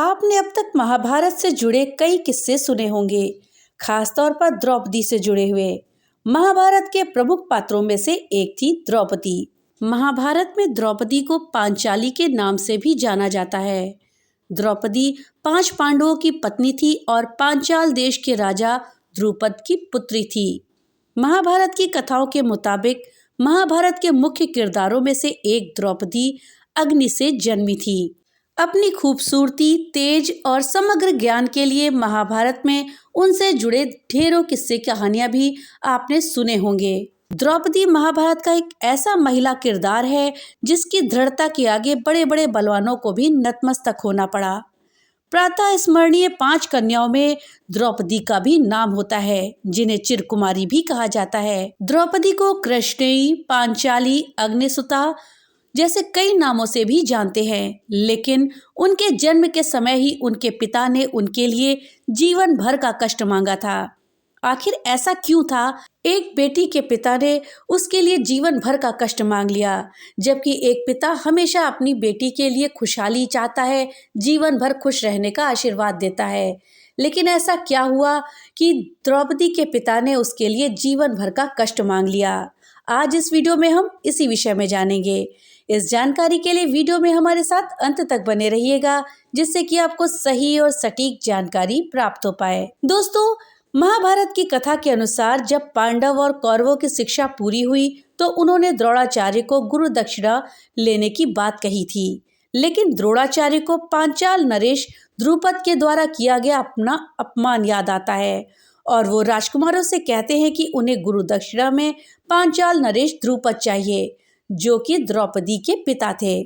आपने अब तक महाभारत से जुड़े कई किस्से सुने होंगे, खासतौर पर द्रौपदी से जुड़े हुए। महाभारत के प्रमुख पात्रों में से एक थी द्रौपदी। महाभारत में द्रौपदी को पांचाली के नाम से भी जाना जाता है। द्रौपदी 5 पांडवों की पत्नी थी और पांचाल देश के राजा द्रुपद की पुत्री थी। महाभारत की कथाओं के मुताबिक महाभारत के मुख्य किरदारों में से एक द्रौपदी अग्नि से जन्मी थी। अपनी खूबसूरती, तेज और समग्र ज्ञान के लिए महाभारत में उनसे जुड़े ढेरों किस्से कहानियां भी आपने सुने होंगे। द्रौपदी महाभारत का एक ऐसा महिला किरदार है जिसकी दृढ़ता के आगे बड़े बड़े बलवानों को भी नतमस्तक होना पड़ा। प्रातः स्मरणीय 5 कन्याओं में द्रौपदी का भी नाम होता है, जिन्हें चिरकुमारी भी कहा जाता है। द्रौपदी को कृष्णेयी, पांचाली, अग्निसुता जैसे कई नामों से भी जानते हैं, लेकिन उनके जन्म के समय ही उनके पिता ने उनके लिए जीवन भर का कष्ट मांगा था। आखिर ऐसा क्यों था? एक बेटी के पिता ने उसके लिए जीवन भर का कष्ट मांग लिया, जबकि एक पिता हमेशा अपनी बेटी के लिए खुशहाली चाहता है, जीवन भर खुश रहने का आशीर्वाद देता है। लेकिन ऐसा क्या हुआ कि द्रौपदी के पिता ने उसके लिए जीवन भर का कष्ट मांग लिया? आज इस वीडियो में हम इसी विषय में जानेंगे। इस जानकारी के लिए वीडियो में हमारे साथ अंत तक बने रहिएगा, जिससे कि आपको सही और सटीक जानकारी प्राप्त हो पाए। दोस्तों, महाभारत की कथा के अनुसार जब पांडव और कौरवों की शिक्षा पूरी हुई तो उन्होंने द्रोणाचार्य को गुरु दक्षिणा लेने की बात कही थी। लेकिन द्रोणाचार्य को पांचाल नरेश द्रुपद के द्वारा किया गया अपना अपमान याद आता है और वो राजकुमारों से कहते हैं कि उन्हें गुरु दक्षिणा में पांचाल नरेश द्रुपद चाहिए, जो कि द्रौपदी के पिता थे।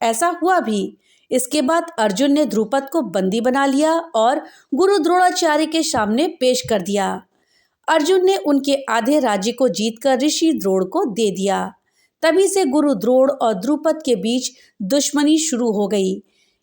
ऐसा हुआ भी। इसके बाद अर्जुन ने द्रुपद को बंदी बना लिया और गुरु द्रोणाचार्य के सामने पेश कर दिया। अर्जुन ने उनके आधे राज्य को जीतकर ऋषि द्रोण को दे दिया। तभी से गुरु द्रोण और द्रुपद के बीच दुश्मनी शुरू हो गई।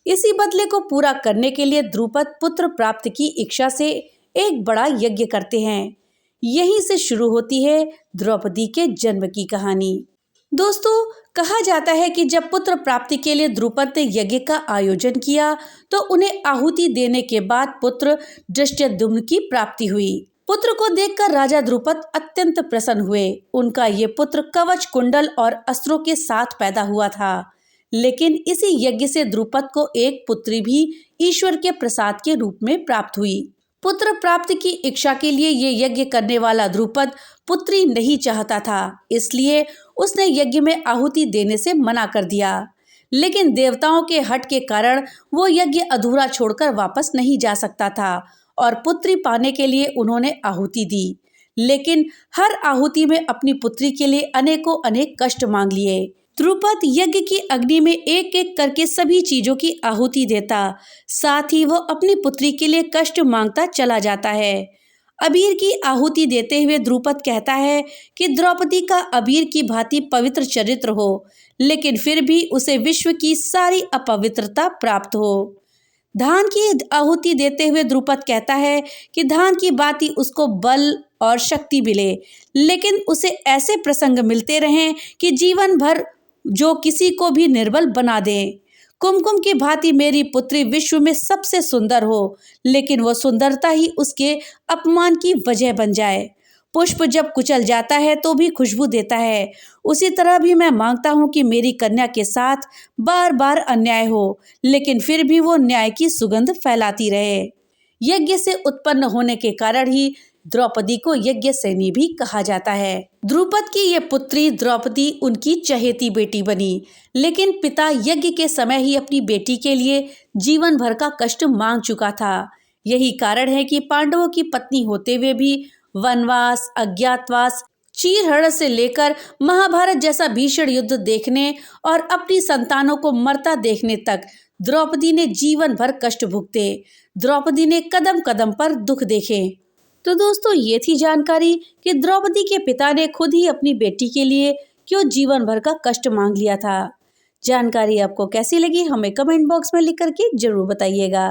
इसी बदले को पूरा करने के लिए द्रुपद पुत्र प्राप्त की इच्छा से एक बड़ा यज्ञ करते हैं। यहीं से शुरू होती है द्रौपदी के जन्म की कहानी। दोस्तों, कहा जाता है कि जब पुत्र प्राप्ति के लिए द्रुपद ने यज्ञ का आयोजन किया तो उन्हें आहुति देने के बाद पुत्र धृष्टद्युम्न की प्राप्ति हुई। पुत्र को देखकर राजा द्रुपद अत्यंत प्रसन्न हुए। उनका ये पुत्र कवच, कुंडल और अस्त्रों के साथ पैदा हुआ था। लेकिन इसी यज्ञ से द्रुपद को एक पुत्री भी ईश्वर के प्रसाद के रूप में प्राप्त हुई। पुत्र प्राप्त की इच्छा के लिए ये यज्ञ करने वाला द्रुपद पुत्री नहीं चाहता था, इसलिए उसने यज्ञ में आहुति देने से मना कर दिया। लेकिन देवताओं के हठ के कारण वो यज्ञ अधूरा छोड़कर वापस नहीं जा सकता था और पुत्री पाने के लिए उन्होंने आहुति दी। लेकिन हर आहुति में अपनी पुत्री के लिए अनेकों अनेक कष्ट मांग लिए। द्रुपद यज्ञ की अग्नि में एक एक करके सभी चीजों की आहुति देता, साथ ही वो अपनी पुत्री के लिए कष्ट मांगता चला जाता है। अबीर की आहुति देते हुए द्रुपद कहता है कि द्रौपदी का अबीर की भांति पवित्र चरित्र हो, लेकिन फिर भी उसे विश्व की सारी अपवित्रता प्राप्त हो। धान की आहुति देते हुए द्रुपद कहता है कि धान की भांति उसको बल और शक्ति मिले, लेकिन उसे ऐसे प्रसंग मिलते रहें कि जीवन भर जो किसी को भी निर्बल बना दें। कुमकुम की भांति मेरी पुत्री विश्व में सबसे सुंदर हो, लेकिन वो सुंदरता ही उसके अपमान की वजह बन जाए। पुष्प जब कुचल जाता है तो भी खुशबू देता है, उसी तरह भी मैं मांगता हूँ कि मेरी कन्या के साथ बार बार अन्याय हो, लेकिन फिर भी वो न्याय की सुगंध फैलाती रहे। यज्ञ से उत्पन्न होने के कारण ही द्रौपदी को यज्ञसेनी भी कहा जाता है। द्रुपद की ये पुत्री द्रौपदी उनकी चहेती बेटी बनी, लेकिन पिता यज्ञ के समय ही अपनी बेटी के लिए जीवन भर का कष्ट मांग चुका था। यही कारण है कि पांडवों की पत्नी होते हुए भी वनवास, अज्ञातवास, चीरहरण से लेकर महाभारत जैसा भीषण युद्ध देखने और अपनी संतानों को मरता देखने तक द्रौपदी ने जीवन भर कष्ट भुगते। द्रौपदी ने कदम कदम पर दुख देखे। तो दोस्तों, ये थी जानकारी कि द्रौपदी के पिता ने खुद ही अपनी बेटी के लिए क्यों जीवन भर का कष्ट मांग लिया था। जानकारी आपको कैसी लगी हमें कमेंट बॉक्स में लिख करके जरूर बताइएगा।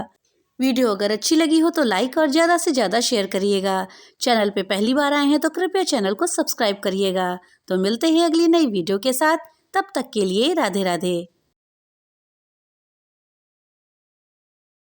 वीडियो अगर अच्छी लगी हो तो लाइक और ज़्यादा से ज़्यादा शेयर करिएगा। चैनल पे पहली बार आए हैं तो कृपया चैनल को सब्सक्राइब करिएगा। तो मिलते हैं अगली नई वीडियो के साथ, तब तक के लिए राधे राधे।